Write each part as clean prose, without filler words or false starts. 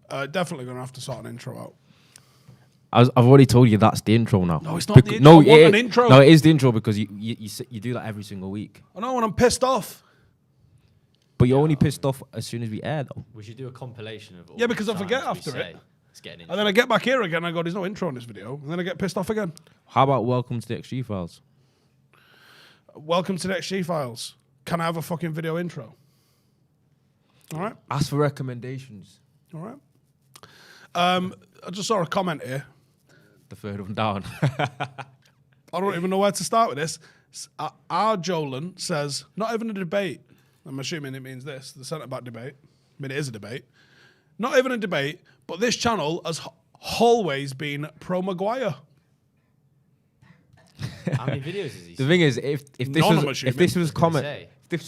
Definitely going to have to sort an intro out. I've already told you that's the intro now. No, it's not the intro. No, I want an intro. No, it is the intro because you do that every single week. I know when I'm pissed off. But you're only pissed off as soon as we air, though. We should do a compilation of all. Yeah, because I forget after it. And then I get back here again and I go, there's no intro in this video. And then I get pissed off again. How about welcome to the XG Files? Welcome to the XG Files. Can I have a fucking video intro? All right. Ask for recommendations. All right. I just saw a comment here. The third one down. I don't even know where to start with this. Our Jolan says, not even a debate. I'm assuming it means this, the centre-back debate. I mean, it is a debate. Not even a debate, but this channel has always been pro-Maguire. How many videos is he? The thing is, if this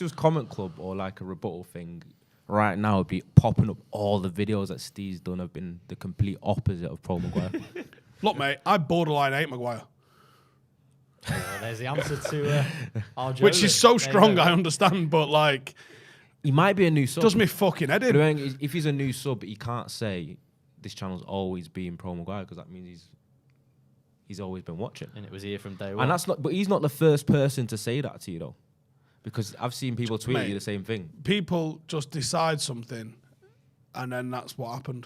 was comment club or like a rebuttal thing, right now it'd be popping up all the videos that Steve's done have been the complete opposite of pro-Maguire. Look, mate, I borderline hate Maguire. There's the answer to our Jolan. Which is so strong, I understand, but like... He might be a new sub. Does me fucking head in. If he's a new sub, he can't say this channel's always been pro-Maguire because that means he's always been watching. And it was here from day one. And that's not. But he's not the first person to say that to you, though. Because I've seen people tweet you the same thing. People just decide something, and then that's what happened.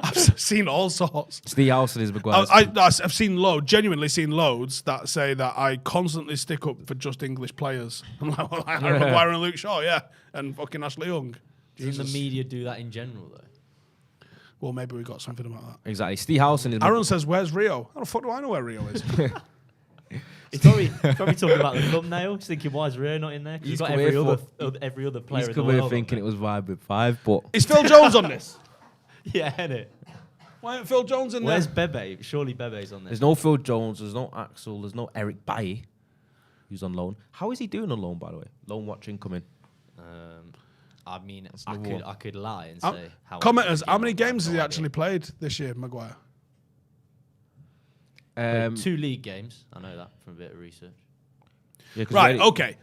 I've seen all sorts. It's the Howson is Maguire. I've seen genuinely seen loads that say that I constantly stick up for just English players. I'm like, well, Harry Maguire and Luke Shaw, yeah, and fucking Ashley Young. Doesn't the media do that in general, though? Well, maybe we got something about that. Exactly. Steve Howson is. Aaron says, "Where's Rio?" How the fuck do I know where Rio is? He's probably talking about the thumbnail. He's thinking, why is Rio not in there? He's got every other player in the world. He's come thinking it was Vibe with 5, but... Is Phil Jones on this? Yeah, innit? Why ain't Phil Jones in there? Where's Bebe? Surely Bebe's on there. There's no Phil Jones, there's no Axel, there's no Eric Bailly, who's on loan. How is he doing on loan, by the way? Loan watch incoming. I mean, I could lie and say... Commenters, how many games has he actually played this year, Maguire? 2 league games. I know that from a bit of research. Yeah, right, okay.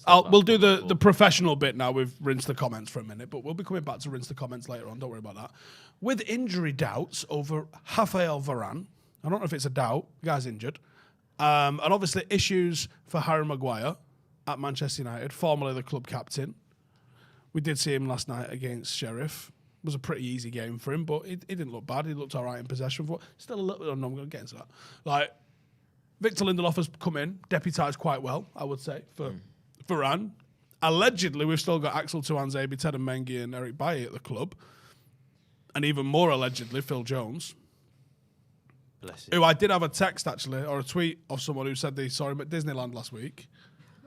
We'll do the professional bit now. We've rinsed the comments for a minute, but we'll be coming back to rinse the comments later on. Don't worry about that. With injury doubts over Raphaël Varane, I don't know if it's a doubt. The guy's injured. And obviously issues for Harry Maguire at Manchester United, formerly the club captain. We did see him last night against Sheriff. It was a pretty easy game for him, but he didn't look bad. He looked all right in possession. Still a little bit, I'm going to get into that. Like, Victor Lindelof has come in, deputised quite well, I would say, for Varane. Allegedly, we've still got Axel Tuanzebe, Teden Mengi and Eric Bailly at the club. And even more allegedly, Phil Jones. Bless him. Who I did have a text, actually, or a tweet of someone who said they saw him at Disneyland last week.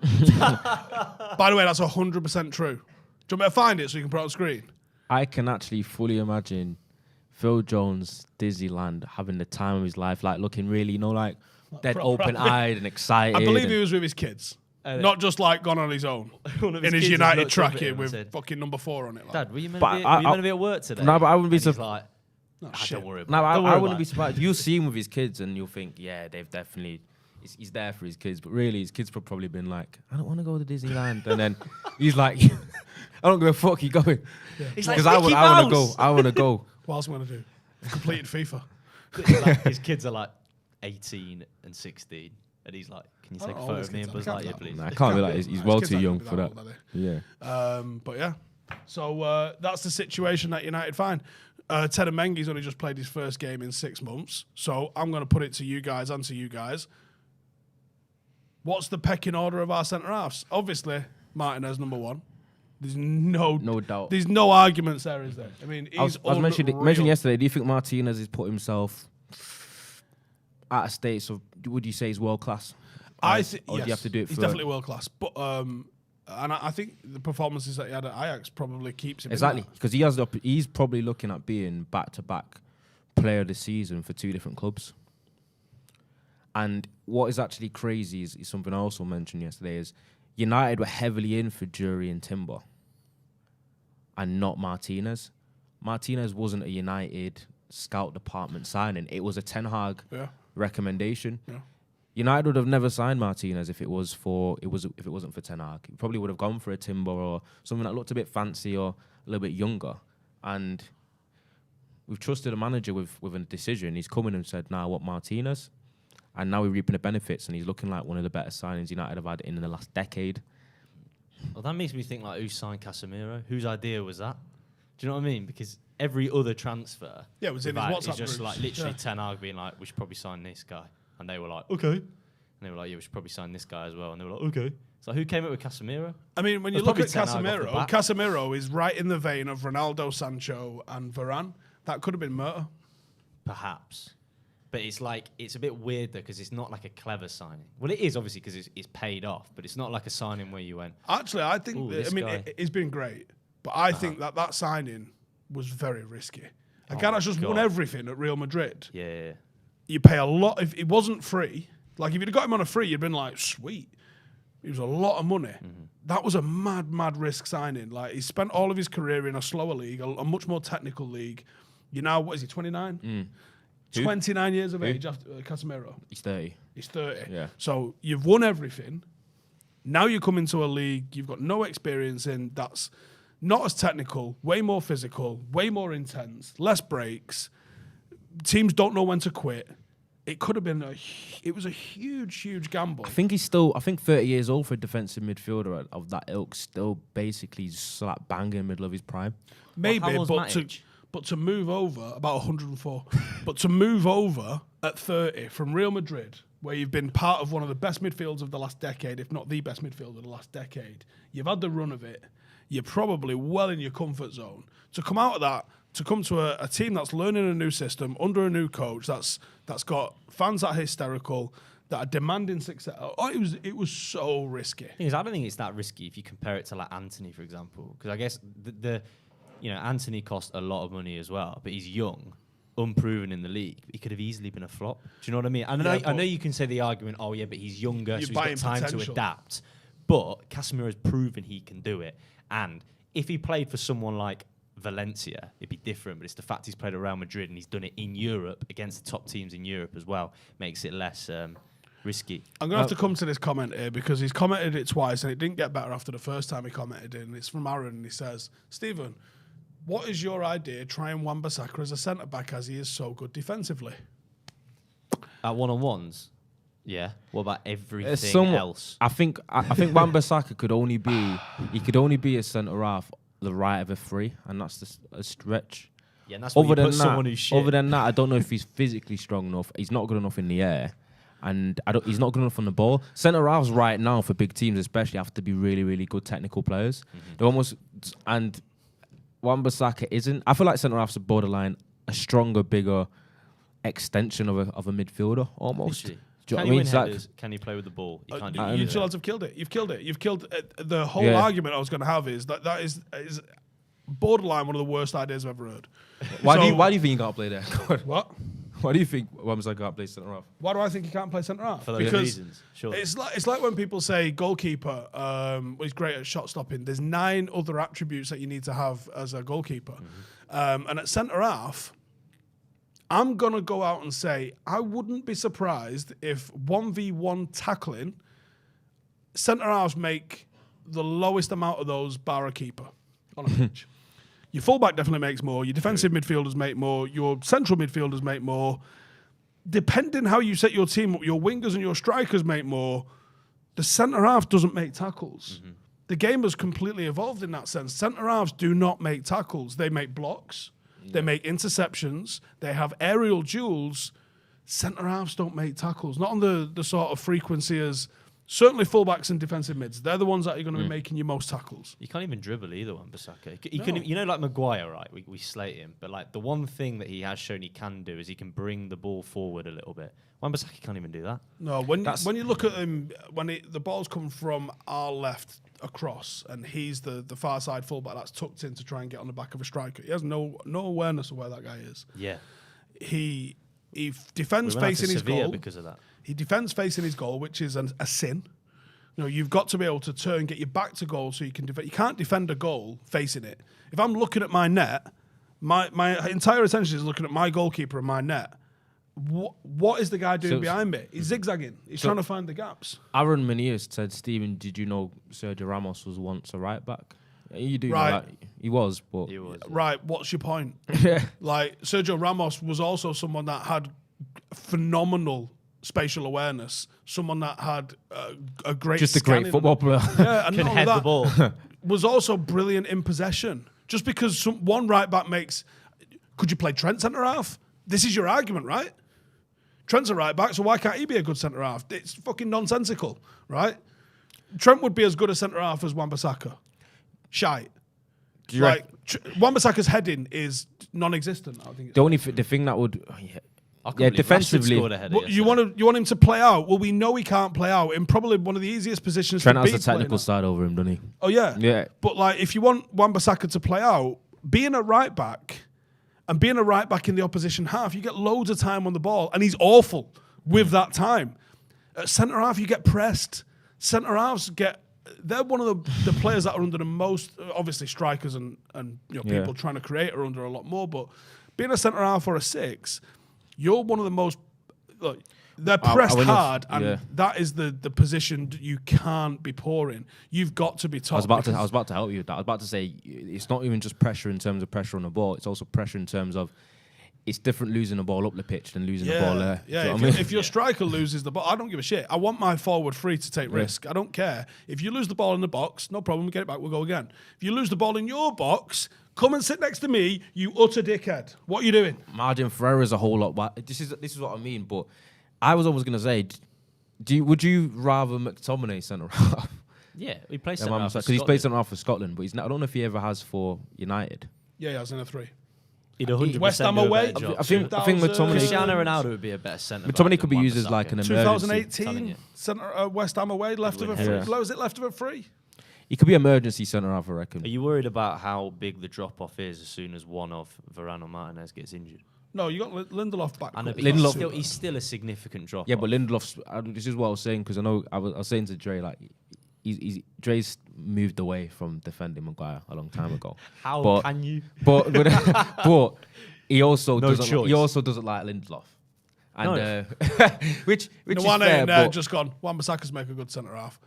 By the way, that's 100% true. Do you want me to find it so you can put it on screen? I can actually fully imagine Phil Jones, Disneyland, having the time of his life, like looking really, like dead open-eyed and excited. I believe he was with his kids. Not just like gone on his own. in his United tracking with fucking number 4 on it. Like. Dad, were you meant to be at work today? No, but I wouldn't be surprised. Don't worry about it. I wouldn't be surprised. You'll see him with his kids and you'll think, yeah, they've definitely... He's there for his kids. But really, his kids have probably been like, I don't want to go to Disneyland. And then he's like... I don't give a fuck, you going. Because I want to go. I want to go. What else am I going to do? I've completed FIFA. His kids are like 18 and 16. And he's like, can you take a photo of me and Buzz Lightyear, please? Nah, I can't be like, he's well too young for that. Yeah. But yeah. So that's the situation that United find. Teden Mengi's only just played his first game in 6 months. So I'm going to put it to you guys and to you guys. What's the pecking order of our centre-halves? Obviously, Martinez number 1. There's no doubt. There's no arguments there, is there? I mean, I was mentioning yesterday, do you think Martinez has put himself at a state of, would you say he's world-class? Yes, do you have to do it he's definitely world-class. But and I think the performances that he had at Ajax probably keeps him exactly, because he's probably looking at being back-to-back player of the season for 2 different clubs. And what is actually crazy is something I also mentioned yesterday is United were heavily in for Jury and Timber and not Martinez. Martinez wasn't a United scout department signing. It was a Ten Hag recommendation. Yeah. United would have never signed Martinez if it wasn't for Ten Hag. He probably would have gone for a Timber or something that looked a bit fancy or a little bit younger. And we've trusted a manager with a decision. He's come in and said, "Nah, I want Martinez," and now we're reaping the benefits. And he's looking like one of the better signings United have had in the last decade. Well, that makes me think like, who signed Casemiro? Whose idea was that? Do you know what I mean? Because every other transfer, it was in his WhatsApp is just groups. like literally Ten Hag being like, "We should probably sign this guy," and they were like, "Okay," and they were like, "Yeah, we should probably sign this guy as well," and they were like, "Okay." So who came up with Casemiro? I mean, when you look at Casemiro is right in the vein of Ronaldo, Sancho, and Varane. That could have been Murta. Perhaps. But it's like, it's a bit weird though, because it's not like a clever signing. Well, it is obviously because it's paid off, but it's not like a signing where you went. Actually, I think, it's been great, but I think that signing was very risky. A guy that's just won everything at Real Madrid. Yeah. You pay a lot. If it wasn't free, like if you'd have got him on a free, you'd been like, sweet. It was a lot of money. Mm-hmm. That was a mad risk signing. Like, he spent all of his career in a slower league, a much more technical league. You now, what is he, 29? 29 years of age after Casemiro. He's 30. He's 30. Yeah. So you've won everything. Now you come into a league you've got no experience in, that's not as technical, way more physical, way more intense, less breaks. Teams don't know when to quit. It could have been it was a huge gamble. I think 30 years old for a defensive midfielder of that ilk, still basically slap bang in the middle of his prime. Maybe, but to move over, about 104, but to move over at 30 from Real Madrid, where you've been part of one of the best midfields of the last decade, if not the best midfield of the last decade, you've had the run of it, you're probably well in your comfort zone. To come out of that, to come to a team that's learning a new system, under a new coach, that's got fans that are hysterical, that are demanding success. It was so risky. I don't think it's that risky if you compare it to like Antony, for example, because I guess Antony cost a lot of money as well, but he's young, unproven in the league. He could have easily been a flop. Do you know what I mean? I know you can say the argument, but he's younger, so he's got time to adapt. But Casemiro's proven he can do it. And if he played for someone like Valencia, it'd be different, but it's the fact he's played at Real Madrid and he's done it in Europe against the top teams in Europe as well, makes it less risky. I'm going to have to come to this comment here because he's commented it twice and it didn't get better after the first time he commented it, and it's from Aaron, and he says, "Stephen, what is your idea trying Wan-Bissaka as a centre-back as he is so good defensively?" At one-on-ones? Yeah. What about everything else? I think Wan-Bissaka could only be a centre-half the right of a free, and that's a stretch. Yeah, and that's what you put someone who's shit. Other than that, I don't know if he's physically strong enough. He's not good enough in the air, and he's not good enough on the ball. Centre halves right now for big teams, especially, have to be really, really good technical players. Mm-hmm. And Wan-Bissaka isn't. I feel like centre halves are borderline a stronger, bigger extension of a midfielder almost. Literally. Can he win headers? Can he play with the ball? He can't do it. You two lads have killed it. You've killed it. You've killed the whole argument I was going to have is that is borderline one of the worst ideas I've ever heard. Why do you think he can't play there? What? Why do you think Wan-Bissaka can't play centre half? Why do I think he can't play centre half? For those reasons, sure. It's like when people say goalkeeper is great at shot stopping. There's 9 other attributes that you need to have as a goalkeeper, and at centre half, I'm going to go out and say I wouldn't be surprised if 1v1 tackling, centre-halves make the lowest amount of those bar a keeper on a pitch. Your fullback definitely makes more. Your defensive midfielders make more. Your central midfielders make more. Depending how you set your team up, your wingers and your strikers make more. The centre-half doesn't make tackles. Mm-hmm. The game has completely evolved in that sense. Centre-halves do not make tackles. They make blocks. They make interceptions. They have aerial duels. Centre-halves don't make tackles. Not on the sort of frequency as certainly fullbacks and defensive mids. They're the ones that are going to be making you most tackles. You can't even dribble either, Wan-Bissaka. He can, like Maguire, right? We slate him. But like the one thing that he has shown he can do is he can bring the ball forward a little bit. Wan-Bissaka can't even do that. No, when you look at him, the ball's come from our left across, and he's the far side fullback that's tucked in to try and get on the back of a striker. He has no awareness of where that guy is. Yeah, he defends facing his goal because of that. He defends facing his goal, which is a sin. You know, you've got to be able to turn, get your back to goal, so you can defend. You can't defend a goal facing it. If I'm looking at my net, my entire attention is looking at my goalkeeper and my net. what is the guy doing behind me? He's zigzagging. He's trying to find the gaps. Aaron Meneas said, Stephen, did you know Sergio Ramos was once a right back? You do know that. He was, but... He was, Right, what's your point? Like, Sergio Ramos was also someone that had phenomenal spatial awareness, someone that had a great... Just a great football player. Yeah, and can not head only the ball. was also brilliant in possession. Just because one right back makes... Could you play Trent centre-half? This is your argument, right? Trent's a right back, so why can't he be a good centre half? It's fucking nonsensical, right? Trent would be as good a centre half as Wan-Bissaka. Shite. Like Wan-Bissaka's heading is non-existent. I think the thing that would, defensively. You want him to play out? Well, we know he can't play out in probably one of the easiest positions. Trent has the technical side over him, doesn't he? Oh yeah, yeah. But like, if you want Wan-Bissaka to play out, being a right back. And being a right back in the opposition half, you get loads of time on the ball, and he's awful with that time. At centre half, you get pressed. Centre halves they're one of the players that are under the most, obviously strikers and people trying to create are under a lot more. But being a centre half or a 6, you're one of the most. Look, they're pressed hard, and that is the position you can't be poor in. You've got to be top. I was about to help you with that. I was about to say it's not even just pressure in terms of pressure on the ball. It's also pressure in terms of it's different losing the ball up the pitch than losing the ball there. Yeah, if your striker loses the ball, I don't give a shit. I want my forward free to take risk. I don't care. If you lose the ball in the box, no problem, we get it back, we'll go again. If you lose the ball in your box, come and sit next to me, you utter dickhead. What are you doing? Margin Ferreira is a whole lot. This is what I mean, but I was always going to say, would you rather McTominay centre half? Yeah, he plays centre half because he's played centre half for Scotland, but I don't know if he ever has for United. Yeah, he has in a 3. He'd 100% West Ham away. I think McTominay. Cristiano Ronaldo would be a better centre. McTominay could be used as like an emergency. 2018 West Ham away, left of a 3. Was it left of a 3? He could be emergency centre half, I reckon. Are you worried about how big the drop off is as soon as one of Varane or Martinez gets injured? No, you got Lindelof back. Lindelof, he's still a significant drop. Yeah, but Lindelof's. This is what I was saying because I know I was saying to Dre like, Dre's moved away from defending Maguire a long time ago. How can you? But he also doesn't. He also doesn't like Lindelof. And which is fair. Just gone. Wan-Bissaka's make a good centre half.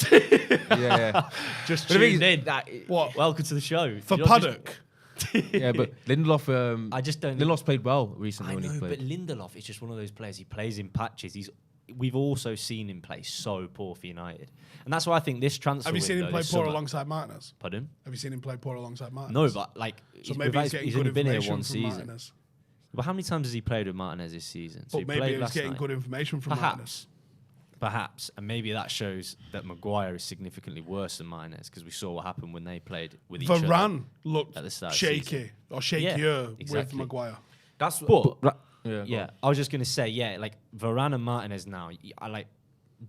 Yeah. Just tuned in. What? Welcome to the show. For Paddock. Yeah, but Lindelof. I just don't. Lindelof's played well recently. I know, but Lindelof is just one of those players. He plays in patches. We've also seen him play so poor for United, and that's why I think this transfer. Have you seen him play poor alongside Martinez? Pardon? Have you seen him play poor alongside Martinez? No, but so maybe he's getting good been here information one from season. Martinez. But how many times has he played with Martinez this season? So but maybe he's getting good information from Martinez. Perhaps, and maybe that shows that Maguire is significantly worse than Martinez because we saw what happened when they played with each other. Varane looked at the start shaky or shakier with Maguire. That's I was just going to say, like Varane and Martinez now,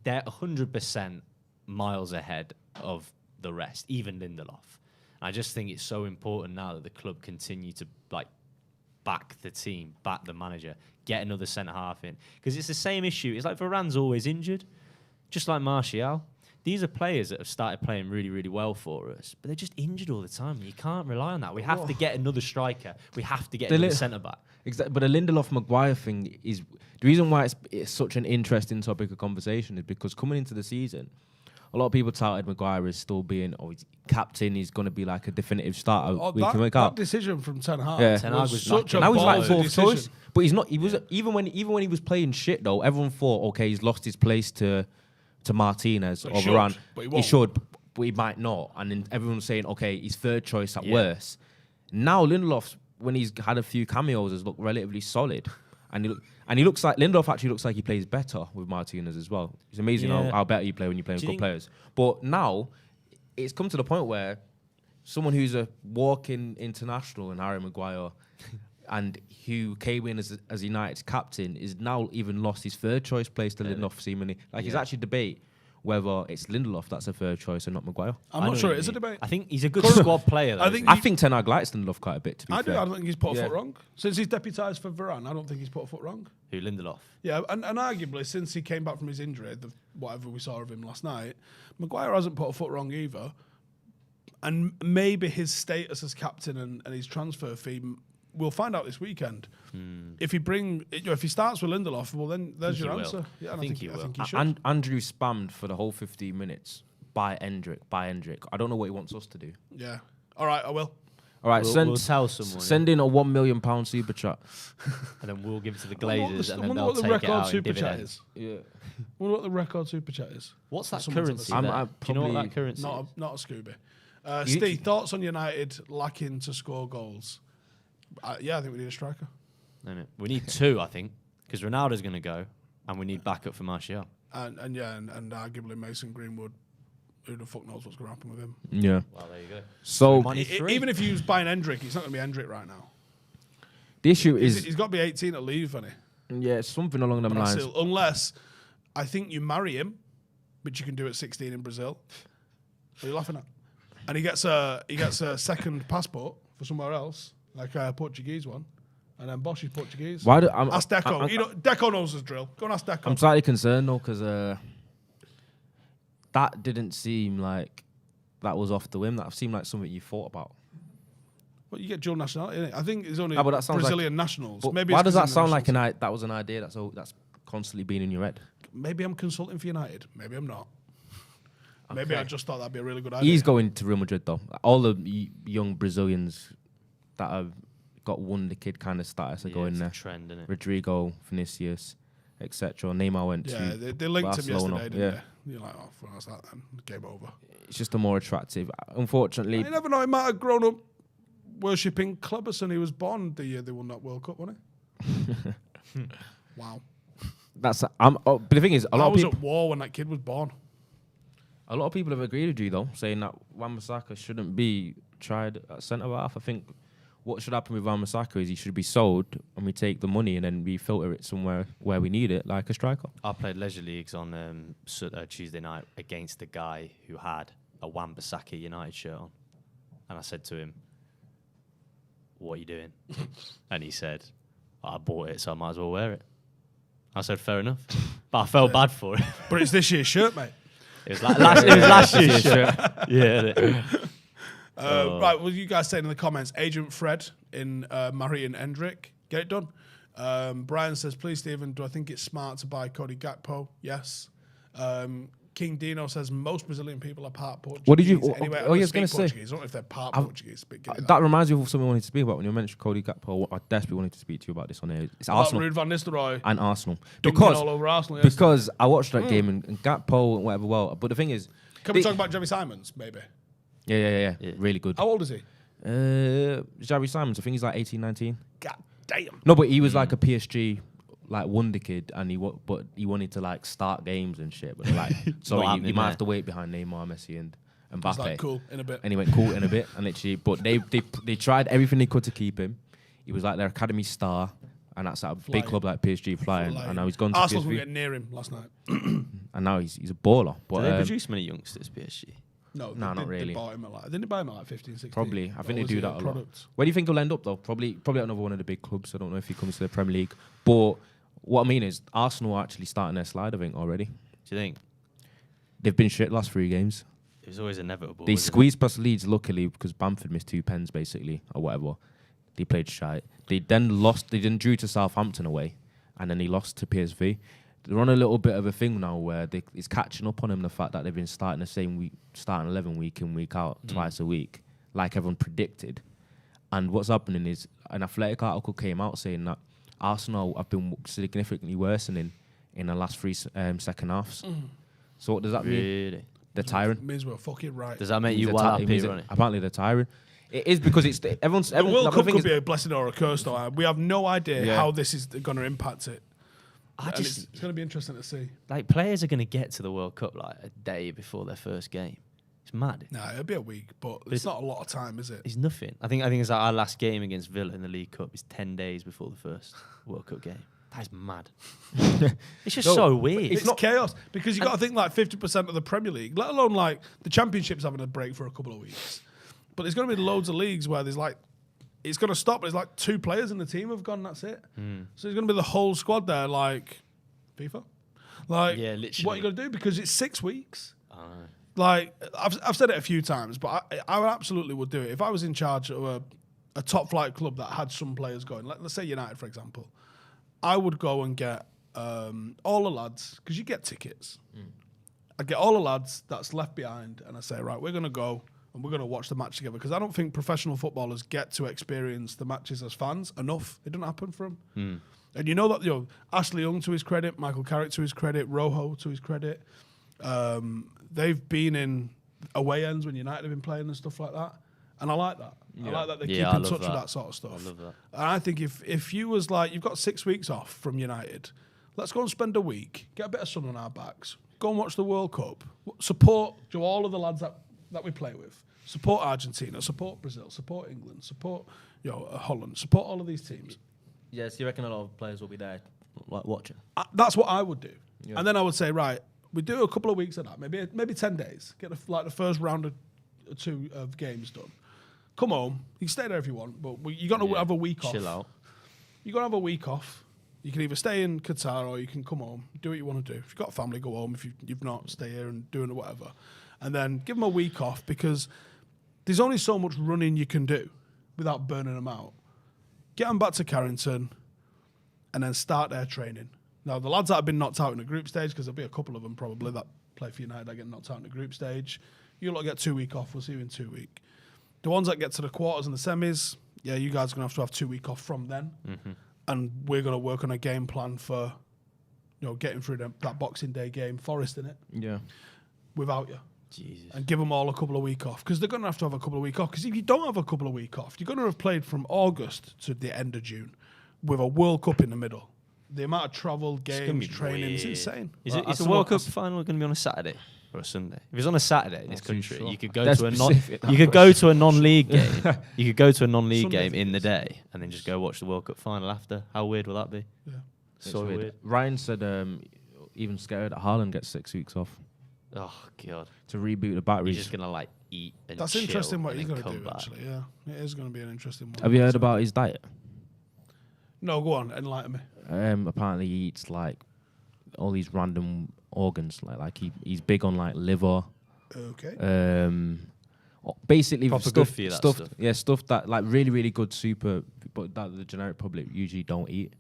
they're 100% miles ahead of the rest, even Lindelof. I just think it's so important now that the club continue to back the team, back the manager, get another centre half in. Because it's the same issue. It's like Varane's always injured, just like Martial. These are players that have started playing really, really well for us, but they're just injured all the time. You can't rely on that. We have to get another striker. We have to get another centre back. Exactly. But the Lindelof-Maguire thing is the reason why it's such an interesting topic of conversation is because coming into the season, a lot of people touted Maguire as still being captain. He's going to be like a definitive starter. That decision from Ten Hag. Yeah. Ten Hag was such a now he's like fourth choice, but he's not. He was even when he was playing shit though. Everyone thought, okay, he's lost his place to Martinez or Varane. He should, but he might not. And then everyone's saying, okay, he's third choice at worst. Now Lindelof, when he's had a few cameos, has looked relatively solid, and he looks like Lindelof actually looks like he plays better with Martinez as well. It's amazing how better you play when you're playing with good players. But now it's come to the point where someone who's a walking international in Harry Maguire and who came in as United's captain is now even lost his third choice place to Lindelof seemingly. He's actually debate whether it's Lindelof that's a third choice and not Maguire. I'm not sure it is a debate. I think he's a good squad player, though. I think Ten Hag likes Lindelof quite a bit, to be fair. I don't think he's put a foot wrong. Since he's deputised for Varane, I don't think he's put a foot wrong. Who, Lindelof? Yeah, and arguably, since he came back from his injury, whatever we saw of him last night, Maguire hasn't put a foot wrong either. And maybe his status as captain and his transfer fee we'll find out this weekend. If he starts with Lindelof, well then there's your answer. Yeah, I think he will. should. Andrew spammed for the whole 15 minutes. Buy Endrick. I don't know what he wants us to do. Yeah. All right, I will. All right, we'll tell someone. Send in a £1 million super chat, and then we'll give it to the Glazers, and then wonder they'll what the take record it out super in chat dividends. is. Yeah. Wonder what the record super chat is. What's that Someone's currency? I'm- there? I'm Do you know what probably that currency is? Not a Scooby. Steve, thoughts on United lacking to score goals? Yeah, I think we need a striker. We need 2, I think, because Ronaldo's going to go, and we need backup for Martial. And arguably Mason Greenwood. Who the fuck knows what's going to happen with him? Yeah. Well, there you go. So Even if he was buying Endrick, it's not going to be Endrick right now. the issue is, He's got to be 18 to leave, hasn't he? yeah, something along them lines. Brazil, unless I think you marry him, which you can do at 16 in Brazil. What are you laughing at? And he gets a second passport for somewhere else, like a Portuguese one, and then Bosch is Portuguese. Ask Deco. Deco knows his drill. Go and ask Deco. I'm slightly concerned though, because that didn't seem like that was off the whim. That seemed like something you thought about. Well, you get dual nationality, innit? I think it's only but that sounds Brazilian nationals. Maybe why does that sound like that was an idea that's constantly been in your head? Maybe I'm consulting for United. Maybe I'm not. Okay. Maybe I just thought that'd be a really good idea. He's going to Real Madrid though. All the young Brazilians that have got wonder kid kind of status are going there. Trend, isn't it? Rodrigo, Vinicius, etc. Neymar went to they linked Barcelona. him yesterday, didn't they? You're like, oh, what's that then? Game over. It's just a more attractive. Unfortunately, you never know. He might have grown up worshipping Clubberson. He was born the year they won that World Cup, wasn't he? Wow. But the thing is, a lot of people at war when that kid was born. A lot of people have agreed with you though, saying that Wan-Bissaka shouldn't be tried at centre half. I think what should happen with Wan-Bissaka is he should be sold, and we take the money and then we filter it somewhere where we need it, like a striker. I played leisure leagues on Tuesday night against a guy who had a Wan-Bissaka United shirt on, and I said to him, "What are you doing?" And he said, "I bought it, so I might as well wear it." I said, "Fair enough," but I felt bad for it. But it's this year's shirt, mate. It was last year's shirt. Yeah. Right, well, you guys saying in the comments, Agent Fred in Murray and Endrick, get it done. Brian says, please, Stephen, do I think it's smart to buy Cody Gakpo? Yes. King Dino says, most Brazilian people are part Portuguese. What did you... Anyway, I was going to say... I don't know if they're part Portuguese. But that reminds me of something I wanted to speak about when you mentioned Cody Gakpo. I desperately wanted to speak to you about this on here. It's Arsenal. Ruud van Nistelrooy. And Arsenal. All over Arsenal, yes. Because I watched that game and Gakpo and whatever, but the thing is... Can we talk about Jeremy Simons, maybe? Yeah. Really good. How old is he? Jeremy Simons, I think he's like 18, 19. God damn. No, but he was like a PSG like wonder kid, and he wanted to like start games and shit. But like, sorry, you might have to wait behind Neymar, Messi, and Mbappe. He's like cool in a bit. And he went cool in a bit, and literally, but they tried everything they could to keep him. He was like their academy star, and that's at a big club like PSG flying. And now he's gone to Arsenal PSG. were getting near him last night. And now he's a baller. But do they produce many youngsters, PSG? No, not really. They bought him didn't they buy him at like 15, 16? Probably. I think they do that a lot. Where do you think he'll end up, though? Probably at another one of the big clubs. I don't know if he comes to the Premier League. But what I mean is, Arsenal are actually starting their slide, I think, already. Do you think? They've been shit the last 3 games. It was always inevitable. They squeezed past Leeds, luckily, because Bamford missed 2 pens, basically, or whatever. They played shite. They then lost. They then drew to Southampton away, and then they lost to PSV. They're on a little bit of a thing now where it's catching up on them, the fact that they've been starting the same week, starting 11 week in, week out, twice a week, like everyone predicted. And what's happening is an Athletic article came out saying that Arsenal have been significantly worsening in the last 3 second halves. So what does that mean? They're tiring. Means we're fucking right. Does that make you wild happy? Apparently they're tiring. It is because it's everyone's. The World Cup could be a blessing or a curse, though. We have no idea how this is going to impact it. It's going to be interesting to see. Like, players are going to get to the World Cup like a day before their first game. It's mad. No, it'll be a week, but it's not a lot of time, is it? It's nothing. I think it's like our last game against Villa in the League Cup is 10 days before the first World Cup game. That is mad. It's just so weird. It's not chaos because you've got to think like 50% of the Premier League, let alone like the Championship's having a break for a couple of weeks. But there's going to be loads of leagues where there's like, it's going to stop, but it's like 2 players in the team have gone, that's it. So there's going to be the whole squad there, like FIFA. Like, yeah, literally. what are you going to do? Because it's 6 weeks. Like, I've said it a few times, but I absolutely would do it. If I was in charge of a top flight club that had some players going, let's say United, for example, I would go and get all the lads, because you get tickets. I get all the lads that's left behind, and I say, right, we're going to go and we're going to watch the match together, because I don't think professional footballers get to experience the matches as fans enough. It doesn't happen for them. And you know that, Ashley Young, to his credit, Michael Carrick, to his credit, Rojo, to his credit, they've been in away ends when United have been playing and stuff like that. And I like that. I like that they keep in touch with that sort of stuff. I love that. And I think if you was like, you've got 6 weeks off from United, let's go and spend a week, get a bit of sun on our backs, go and watch the World Cup, support all of the lads that we play with, support Argentina, support Brazil, support England, support Holland, support all of these teams. Yes, you reckon a lot of players will be there like watching? That's what I would do. Yeah. And then I would say, right, we do a couple of weeks of that, maybe 10 days, get the first round or two of games done. Come home. You can stay there if you want, but you're going to have a week off. Chill out. You're going to have a week off. You can either stay in Qatar or you can come home, do what you want to do. If you've got a family, go home. If you've not, stay here and doing whatever. And then give them a week off, because there's only so much running you can do without burning them out. Get them back to Carrington and then start their training. Now, the lads that have been knocked out in the group stage, because there'll be a couple of them probably that play for United that get knocked out in the group stage, you'll lot get 2 weeks off. We'll see you in 2 weeks. The ones that get to the quarters and the semis, you guys are going to have 2 weeks off from then. Mm-hmm. And we're going to work on a game plan for, getting through that Boxing Day game, Forest, innit? Yeah. Without you. Jesus. And give them all a couple of weeks off, because they're going to have a couple of weeks off. Because if you don't have a couple of weeks off, you're going to have played from August to the end of June with a World Cup in the middle. The amount of travel, games, training is insane. Is the World Cup final going to be on a Saturday or a Sunday? If it's on a Saturday in this country, you could go to a non-league game. You could go to a non-league game in the day and then just go watch the World Cup final after. How weird will that be? Yeah, so weird. Ryan said even scared that Haaland gets 6 weeks off. Oh god! To reboot the batteries. He's just gonna eat and that's chill interesting what he's gonna do. Back. Actually, yeah, it is gonna be an interesting one. Have you heard about his diet? No, go on, enlighten me. Apparently he eats all these random organs. He's big on liver. Okay. Basically proper good for you, stuff. Yeah, stuff that really really good super, but that the generic public usually don't eat.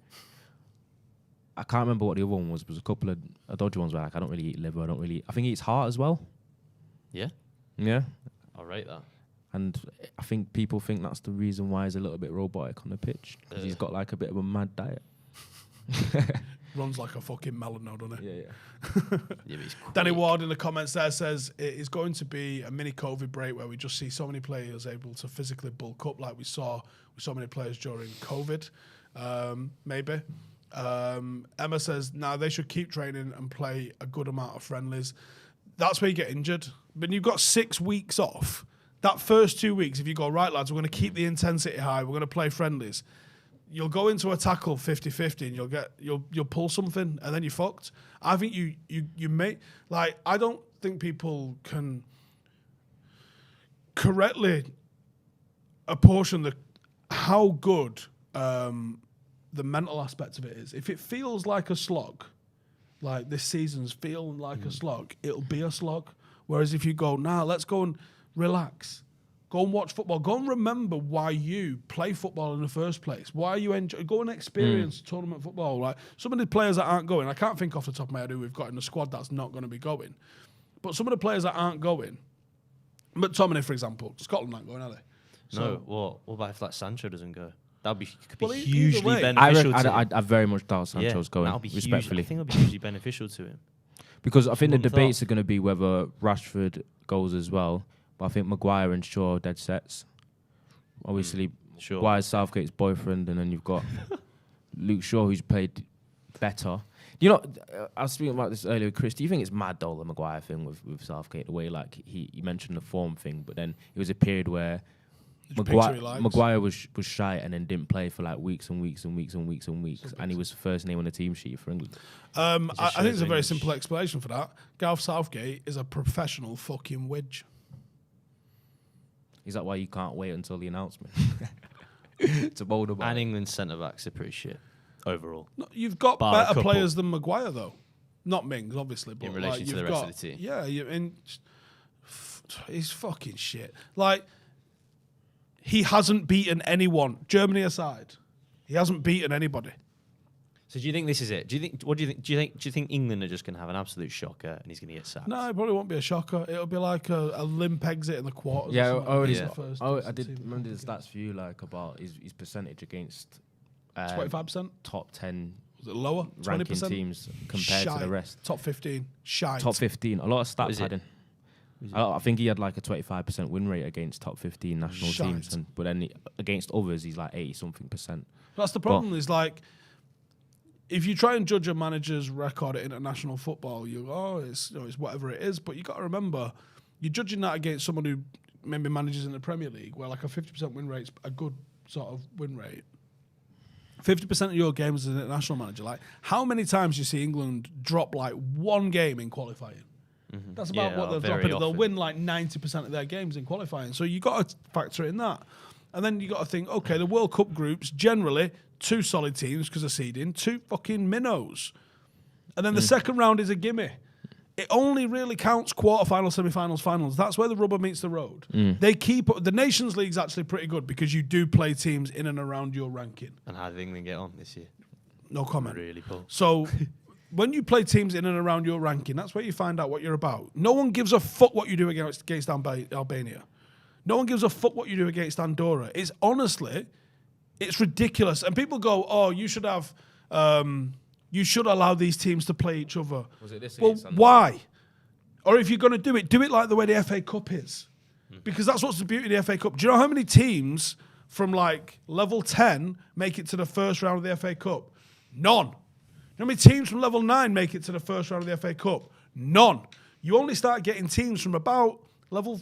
I can't remember what the other one was. There was a couple of dodgy ones where I don't really eat liver. I think he eats heart as well. Yeah. Yeah. I'll rate that. And I think people think that's the reason why he's a little bit robotic on the pitch, because he's got a bit of a mad diet. Runs like a fucking melon now, doesn't he? Yeah. Yeah, Danny Ward in the comments there says it is going to be a mini COVID break where we just see so many players able to physically bulk up like we saw with so many players during COVID. Maybe. Emma says, they should keep training and play a good amount of friendlies. That's where you get injured. But you've got 6 weeks off. That first 2 weeks, if you go, right, lads, we're going to keep the intensity high, we're going to play friendlies, you'll go into a tackle 50-50 and you'll pull something and then you're fucked. I think you may, I don't think people can correctly apportion how good the mental aspect of it is. If it feels like a slog, like this season's feeling like a slog, it'll be a slog. Whereas if you go, let's go and relax, go and watch football, go and remember why you play football in the first place, why you enjoy, go and experience tournament football. Like some of the players that aren't going, I can't think off the top of my head who we've got in the squad that's not going to be going, but some of the players that aren't going, McTominay, for example, Scotland aren't going, are they? So, what about if Sancho doesn't go? Could be well, hugely beneficial to him. I very much doubt Sancho's going, that'll be respectfully. I think it'll be hugely beneficial to him. Because I think the debates are going to be whether Rashford goes as well. But I think Maguire and Shaw are dead sets. Obviously, Maguire's Southgate's boyfriend, and then you've got Luke Shaw, who's played better. I was speaking about this earlier with Chris. Do you think it's mad, though, the Maguire thing with Southgate? The way, he mentioned the form thing, but then it was a period where Maguire was shy and then didn't play for weeks and weeks, and he was first name on the team sheet for England. I think there's a very simple explanation for that. Gareth Southgate is a professional fucking widge. Is that why you can't wait until the announcement to bold about? And England's centre backs are pretty shit overall. No, you've got better players than Maguire though. Not Mings, obviously, but in relation to the rest of the team. Yeah, he's fucking shit. he hasn't beaten anyone, Germany aside. He hasn't beaten anybody. So do you think this is it? Do you think England are just going to have an absolute shocker and he's going to get sacked? No, it probably won't be a shocker. It'll be like a limp exit in the quarters. Yeah, I did remember the stats for you, like about his percentage against 25%, top 10 was it lower, ranking 20%? teams compared to the rest. Top 15, shite. Top 15, a lot of stats had him. I think he had like a 25% win rate against top 15 national teams, but then against others, he's like 80-something%. That's the problem. Is like, if you try and judge a manager's record at international football, it's whatever it is. But you got to remember, you're judging that against someone who maybe manages in the Premier League, where like a 50% win rate's a good sort of win rate. 50% of your games as an international manager. Like, how many times do you see England drop like one game in qualifying? Mm-hmm. That's about what they'll drop in. They'll win like 90% of their games in qualifying. So you got to factor in that. And then you got to think, okay, the World Cup groups, generally, 2 solid teams because of seeding, 2 fucking minnows. And then the second round is a gimme. It only really counts quarterfinals, semi-finals, finals. That's where the rubber meets the road. They keep the Nations League's actually pretty good because you do play teams in and around your ranking. And how did England get on this year? No comment. Really poor. So when you play teams in and around your ranking, that's where you find out what you're about. No one gives a fuck what you do against Albania. No one gives a fuck what you do against Andorra. It's honestly, it's ridiculous. And people go, "Oh, you should have, you should allow these teams to play each other." Was it this well, why? Or if you're going to do it like the way the FA Cup is, because that's what's the beauty of the FA Cup. Do you know how many teams from like level 10 make it to the first round of the FA Cup? None. You know how many teams from level 9 make it to the first round of the FA Cup? None. You only start getting teams from about level,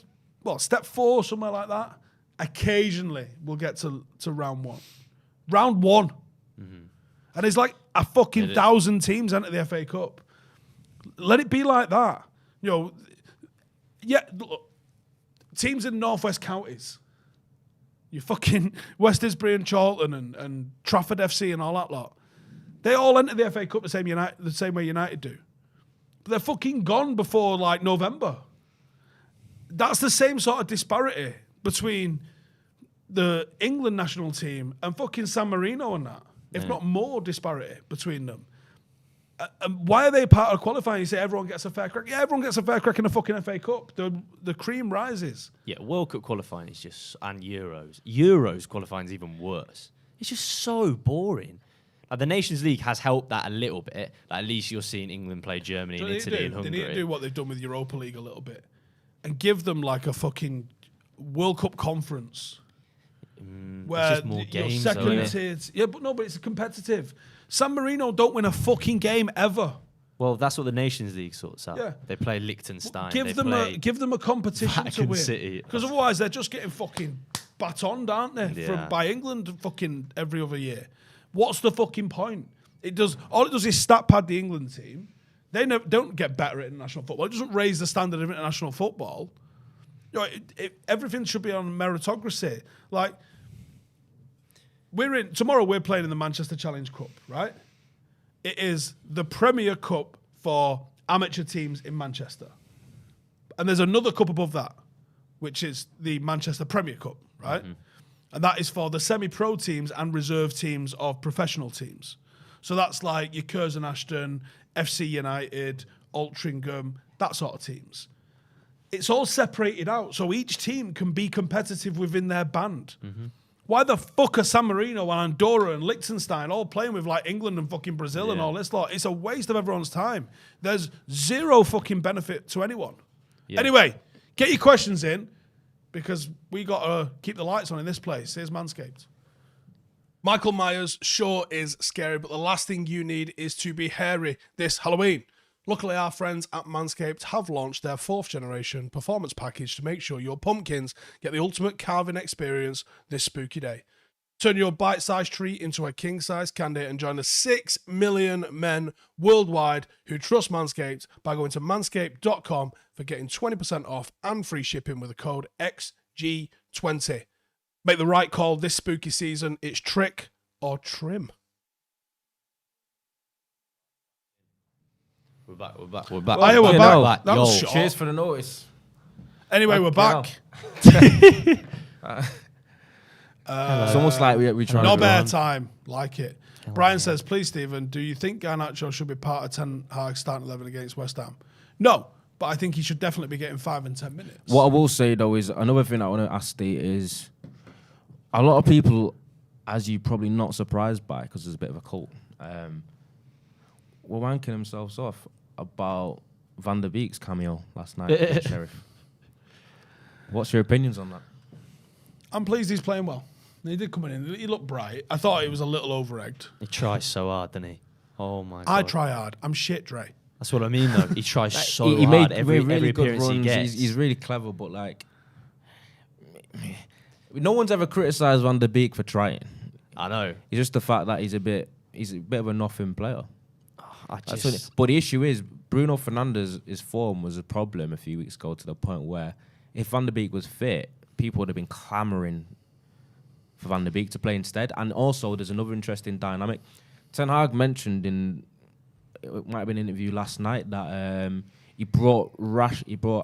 step 4, somewhere like that. Occasionally, we'll get to round 1. Round 1. Mm-hmm. And it's like a fucking 1,000 teams enter the FA Cup. Let it be like that. You know, look, teams in Northwest counties, you fucking West Isbury and Charlton and Trafford FC and all that lot, they all enter the FA Cup the same way United do. But they're fucking gone before like November. That's the same sort of disparity between the England national team and fucking San Marino and that, if not more disparity between them. Why are they part of qualifying? You say everyone gets a fair crack. Yeah, everyone gets a fair crack in the fucking FA Cup. The cream rises. Yeah, World Cup qualifying is just, and Euros qualifying is even worse. It's just so boring. Like, the Nations League has helped that a little bit. Like, at least you're seeing England play Germany and Italy and Hungary. They need to do what they've done with Europa League a little bit and give them like a fucking World Cup conference. Where it's just more games, second tiers. Yeah, but it's competitive. San Marino don't win a fucking game ever. Well, that's what the Nations League sorts out. Yeah. They play Liechtenstein. Give them a competition to win. Because otherwise they're just getting fucking batoned, aren't they? By England fucking every other year. What's the fucking point? All it does is stat pad the England team. They don't get better at international football. It doesn't raise the standard of international football. You know, everything should be on meritocracy. Like, tomorrow we're playing in the Manchester Challenge Cup, right? It is the Premier Cup for amateur teams in Manchester. And there's another cup above that, which is the Manchester Premier Cup, right? Mm-hmm. And that is for the semi-pro teams and reserve teams of professional teams. So that's like your Curzon Ashton, FC United, Altrincham, that sort of teams. It's all separated out, so each team can be competitive within their band. Mm-hmm. Why the fuck are San Marino and Andorra and Liechtenstein all playing with like England and fucking Brazil and all this lot? It's a waste of everyone's time. There's zero fucking benefit to anyone. Yeah. Anyway, get your questions in because we got to keep the lights on in this place. Here's Manscaped. Michael Myers sure is scary, but the last thing you need is to be hairy this Halloween. Luckily, our friends at Manscaped have launched their 4th generation performance package to make sure your pumpkins get the ultimate carving experience this spooky day. Turn your bite-sized treat into a king-size candy and join the 6 million men worldwide who trust Manscaped by going to manscaped.com for getting 20% off and free shipping with the code XG20. Make the right call this spooky season. It's trick or trim. We're back. We're back. Oh, yeah, we're back. That was short. Cheers for the notice. Anyway, we're back. It's almost like we're trying No to bear time. Like it. Brian says, please, Stephen, do you think Garnacho should be part of Ten Hag's starting 11 against West Ham? No, but I think he should definitely be getting 5 and 10 minutes. What I will say, though, is another thing I want to ask Steve is a lot of people, as you're probably not surprised by, because there's a bit of a cult, were wanking themselves off about Van der Beek's cameo last night against Sheriff. What's your opinions on that? I'm pleased he's playing well. He did come in. He looked bright. I thought he was a little over-egged. He tries so hard, doesn't he? Oh, my God. I try hard. I'm shit, Dre. That's what I mean, though. He tries so He hard made every really good appearance runs. he gets. He's really clever, but, like, no one's ever criticised Van der Beek for trying. I know. It's just the fact that he's a bit of a nothing player. Oh, But the issue is, Bruno Fernandes's form was a problem a few weeks ago to the point where if Van der Beek was fit, people would have been clamouring for Van der Beek to play instead. And also, there's another interesting dynamic. Ten Hag mentioned it might have been an interview last night that he brought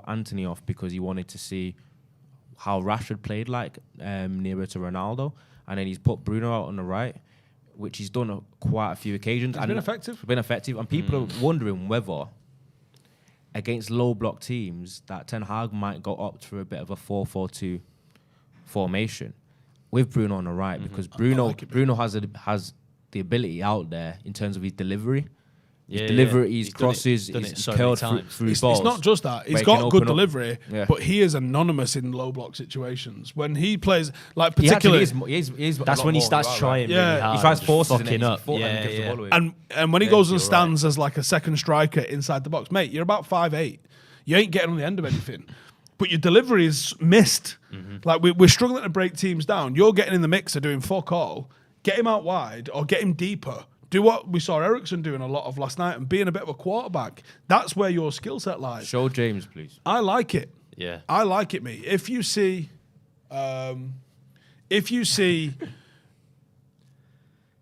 Anthony off because he wanted to see how Rashford played nearer to Ronaldo, and then he's put Bruno out on the right, which he's done quite a few occasions. It's been effective. Been effective, and people are wondering whether against low block teams that Ten Hag might go up to a bit of a 4-4-2 formation with Bruno on the right, because Bruno has the ability out there in terms of his delivery. His delivery, his crosses, his curled through balls. It's not just that. He's got good delivery, but he is anonymous in low block situations. When he plays, like particularly... That's when he starts trying really hard. He tries forcing it up. And when he goes and stands as like a second striker inside the box, mate, you're about 5'8". You ain't getting on the end of anything. But your delivery is missed. Like we're struggling to break teams down. You're getting in the mix of doing fuck all. Get him out wide or get him deeper. Do what we saw Eriksen doing a lot of last night and being a bit of a quarterback. That's where your skill set lies. Show James, please. I like it. Yeah, I like it, mate. If you see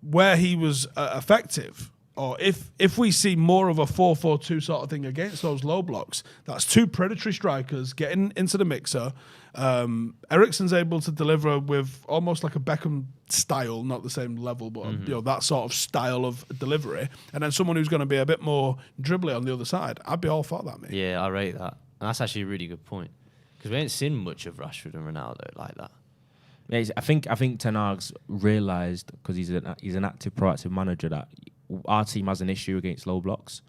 where he was effective, or if we see more of a 4-4-2 sort of thing against those low blocks, that's two predatory strikers getting into the mixer. Eriksen's able to deliver with almost like a Beckham style, not the same level, but that sort of style of delivery. And then someone who's going to be a bit more dribbly on the other side. I'd be all for that, mate. Yeah, I rate that. And that's actually a really good point. Because we ain't seen much of Rashford and Ronaldo like that. Yeah, I think Ten Hag's realised, because he's an active, proactive manager, that our team has an issue against low blocks.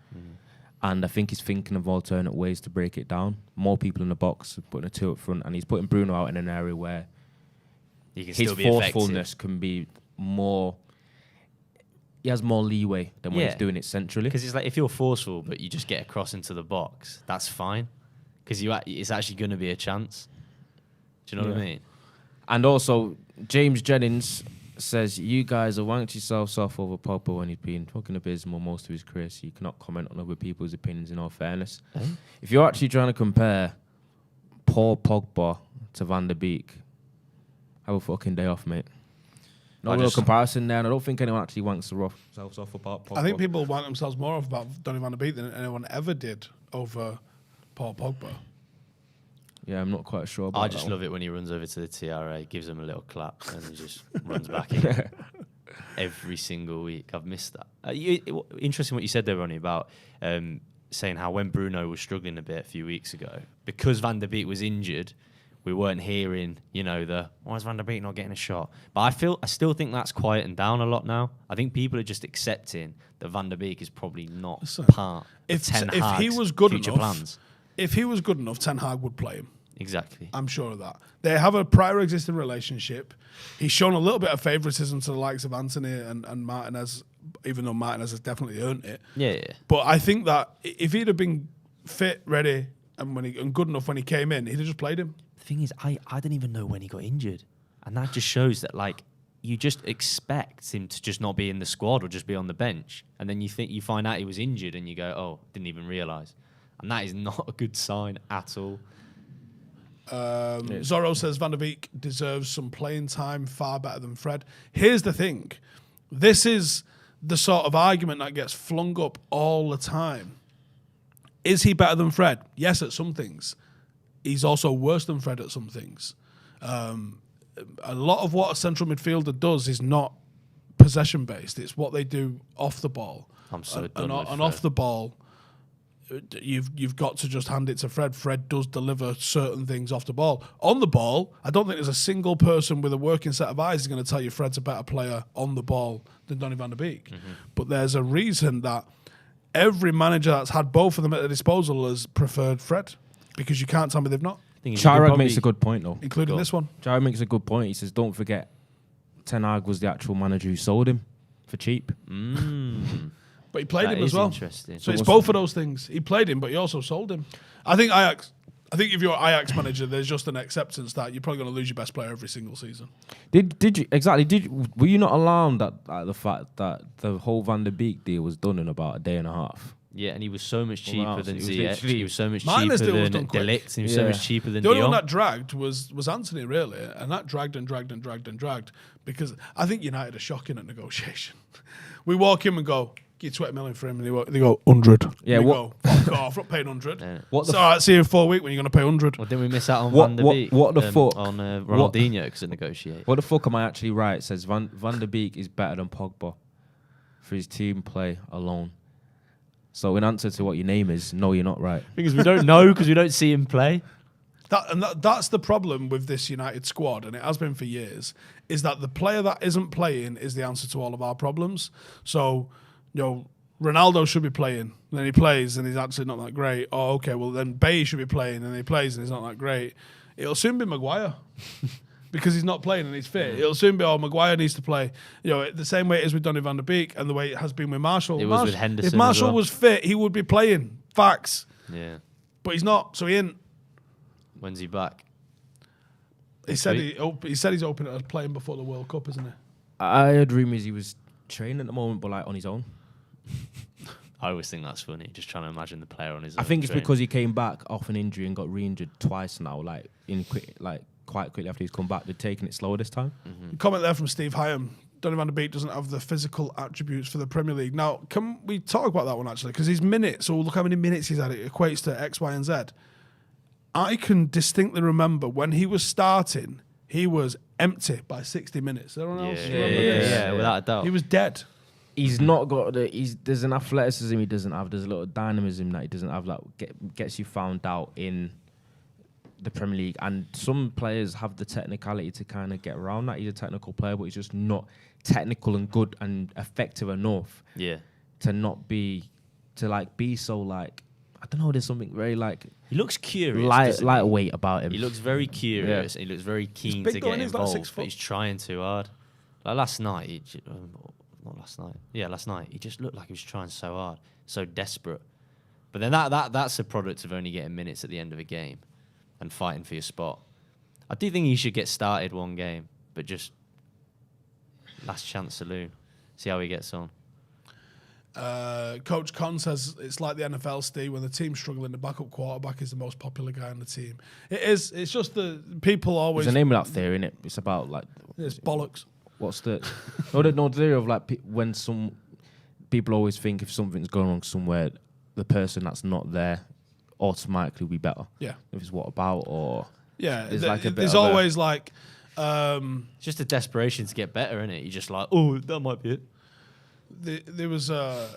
And I think he's thinking of alternate ways to break it down. More people in the box, putting a two up front, and he's putting Bruno out in an area where his forcefulness can be more. He has more leeway than when he's doing it centrally. Because it's like, if you're forceful but you just get across into the box, that's fine. Because it's actually going to be a chance. Do you know what I mean? And also, James Jennings says, you guys have wanked yourselves off over Pogba when he's been fucking abysmal most of his career, so you cannot comment on other people's opinions in all fairness. If you're actually trying to compare poor Pogba to Van der Beek, have a fucking day off, mate. No real comparison there, and I don't think anyone actually wanks themselves off about Pogba. I think people want themselves more off about Donny Van der Beek than anyone ever did over Paul Pogba. Yeah, I'm not quite sure about I just love it when he runs over to the TRA, gives him a little clap, and he just runs back in every single week. I've missed that. Interesting what you said there, Ronnie, about saying how when Bruno was struggling a bit a few weeks ago, because Van der Beek was injured, we weren't hearing, why is Van der Beek not getting a shot? But I still think that's quieting down a lot now. I think people are just accepting that Van der Beek is probably not part of Ten Hag's future plans. If he was good enough, Ten Hag would play him. Exactly. I'm sure of that. They have a prior existing relationship. He's shown a little bit of favouritism to the likes of Anthony and Martinez, even though Martinez has definitely earned it. Yeah. But I think that if he'd have been fit, ready, and good enough when he came in, he'd have just played him. The thing is, I didn't even know when he got injured. And that just shows that, you just expect him to just not be in the squad or just be on the bench. And then you find out he was injured and you go, oh, didn't even realise. And that is not a good sign at all. Zorro says Van der Beek deserves some playing time, far better than Fred. Here's the thing. This is the sort of argument that gets flung up all the time. Is he better than Fred? Yes, at some things. He's also worse than Fred at some things. a lot of what a central midfielder does is not possession based. It's what they do off the ball. I'm so and, done and, with and Fred. off the ball, you've got to just hand it to Fred. Fred does deliver certain things off the ball. On the ball, I don't think there's a single person with a working set of eyes is going to tell you Fred's a better player on the ball than Donny van der Beek. But there's a reason that every manager that's had both of them at their disposal has preferred Fred, because you can't tell me they've not, Chirag makes a good point, though. including this one. Chirag makes a good point. He says, don't forget, Ten Hag was the actual manager who sold him for cheap. But he played That him as is well. interesting. So it's both of those things. He played him, but he also sold him. I think if you're Ajax manager, there's just an acceptance that you're probably going to lose your best player every single season. Did you were you not alarmed at the fact that the whole Van der Beek deal was done in about a day and a half? Yeah, and he was so much cheaper else, than it was Ziyech. literally- He was so much Minus cheaper deal was than done quick. Delict. He was Yeah. so much cheaper than The only one Dion. that dragged was Anthony, really, and that dragged because I think United are shocking at negotiation. We walk in and go, "Give 20 million for him," and they go 100. Yeah, and we what- go, "Fuck off, we're not paying 100." Yeah. What So the all right, see you in 4 weeks when you're going to pay 100. Well, didn't we miss out on What- Van der what- Beek? what the fuck? On Ronaldinho because it negotiate. What the fuck am I actually right? It says Van der Beek is better than Pogba for his team play alone. So in answer to what your name is, no, you're not right. Because we don't know, because we don't see him play. That's the problem with this United squad, and it has been for years, is that the player that isn't playing is the answer to all of our problems. So, Ronaldo should be playing, and then he plays, and he's actually not that great. Oh, okay, well then Baye should be playing, and he plays, and he's not that great. It'll soon be Maguire. Because he's not playing and he's fit. It'll soon be, Maguire needs to play. The same way it is with Donny van der Beek and the way it has been with Marshall. It was with Henderson If Marshall as well. was fit, he would be playing. Facts. Yeah. But he's not, so he ain't. When's he back? He said he's open at playing before the World Cup, isn't he? I heard rumours he was training at the moment, but like on his own. I always think that's funny, just trying to imagine the player on his own. I think it's training. because he came back off an injury and got re-injured twice now, quite quickly after he's come back. They're taking it slower this time. Comment there from Steve Hyam. Donny van der Beek doesn't have the physical attributes for the Premier League. Now, can we talk about that one actually? Because his minutes, or look how many minutes he's had, it equates to X, Y, and Z. I can distinctly remember when he was starting, he was empty by 60 minutes. Everyone else remember this? Yeah, without a doubt. He was dead. He's not got there's an athleticism he doesn't have. There's a lot of dynamism that he doesn't have. Like gets you found out in the Premier League, and some players have the technicality to kind of get around that. He's a technical player, but he's just not technical and good and effective enough. Yeah. To not be so like, I don't know. There's something very like He looks curious. lightweight about him. He looks very curious. And he looks very keen big to though, get and he's like involved, 6 foot. but he's trying too hard. Like last night, not last night. Yeah, last night he just looked like he was trying so hard, so desperate. But then that's a product of only getting minutes at the end of a game and fighting for your spot. I do think he should get started one game, but just last chance saloon. See how he gets on. Coach Con says it's like the NFL, Steve, when the team's struggling, the backup quarterback is the most popular guy on the team. It is. It's just the people always. There's a name of that theory, innit? It's about like It's bollocks. what's the no theory of like when some people always think if something's going wrong somewhere, the person that's not there automatically will be better. Yeah. If it's what about or Yeah. There's like a bit there's of a- always like. It's just a desperation to get better, isn't it? You're just like, oh, that might be it. There was a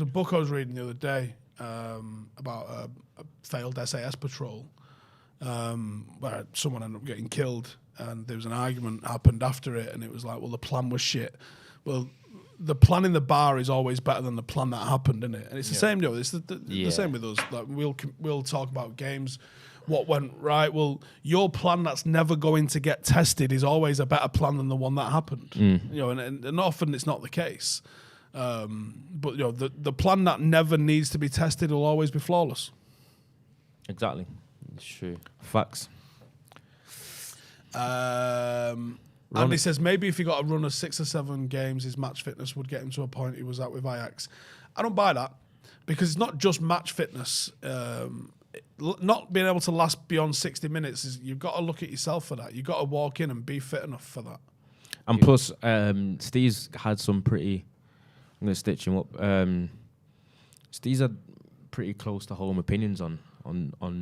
book I was reading the other day about a failed SAS patrol where someone ended up getting killed, and there was an argument happened after it, and it was like, well, the plan was shit. Well, the plan in the bar is always better than the plan that happened, isn't it? And it's the same, It's the same with us. Like we'll talk about games. What went right? Well, your plan that's never going to get tested is always a better plan than the one that happened. And often it's not the case. But the plan that never needs to be tested will always be flawless. exactly It's true. facts. Andy says maybe if he got a run of 6 or 7 games, his match fitness would get him to a point he was at with Ajax. I don't buy that, because it's not just match fitness. Not being able to last beyond 60 minutes is, you've got to look at yourself for that. You've got to walk in and be fit enough for that. And plus, Steve's had some pretty. I'm going to stitch him up. Steve's had pretty close to home opinions on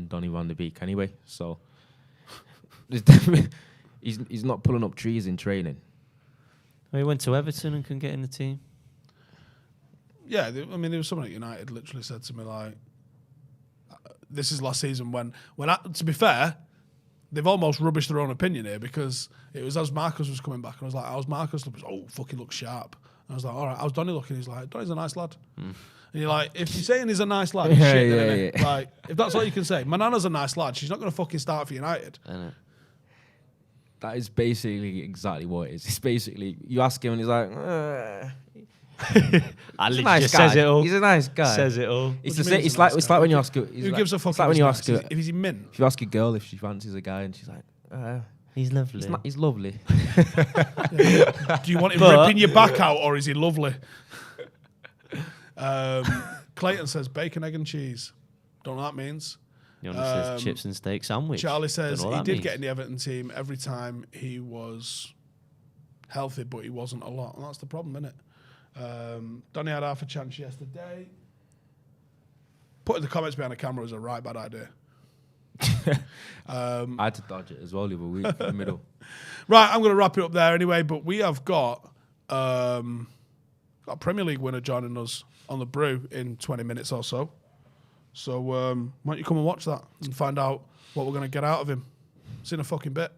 Donny van der Beek anyway. So He's not pulling up trees in training. He went to Everton and couldn't get in the team. Yeah, I mean, there was someone at United literally said to me, like, this is last season when to be fair, they've almost rubbished their own opinion here, because it was as Marcus was coming back, and I was like, how's Marcus? Oh, fucking looks sharp. And I was like, all right, how's Donny looking? He's like, Donny's a nice lad. And you're like, if you're saying he's a nice lad, shit, yeah. Like, if that's all you can say, Manana's a nice lad, she's not going to fucking start for United. That is basically exactly what it is. It's basically, you ask him and he's like, He's a nice guy. says it all. He's a nice guy. Says it all. It's like when you ask her. Who gives a fuck? It's like when you ask her if he's in mint. If you ask a girl if she fancies a guy and she's like, he's lovely. He's lovely. Do you want him ripping your back out, or is he lovely? Clayton says bacon, egg, and cheese. Don't know what that means. Says chips and steak sandwich. Charlie says he did get in the Everton team every time he was healthy, but he wasn't a lot, and that's the problem, isn't it? Donny had half a chance yesterday. Putting the comments behind the camera was a right bad idea. I had to dodge it as well the other week in the middle. Right, I'm going to wrap it up there anyway, but we have got a Premier League winner joining us on the brew in 20 minutes or so. So why don't you come and watch that and find out what we're going to get out of him. See in a fucking bit.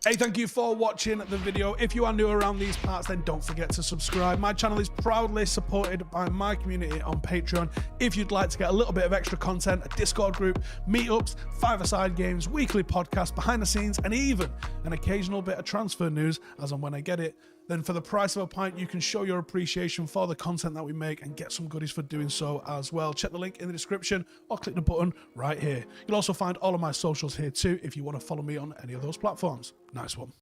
Hey, thank you for watching the video. If you are new around these parts, then don't forget to subscribe. My channel is proudly supported by my community on Patreon. If you'd like to get a little bit of extra content, a Discord group, meetups, five-a-side games, weekly podcasts, behind the scenes, and even an occasional bit of transfer news as and when I get it, then for the price of a pint, you can show your appreciation for the content that we make and get some goodies for doing so as well. Check the link in the description or click the button right here. You'll also find all of my socials here too if you want to follow me on any of those platforms. Nice one.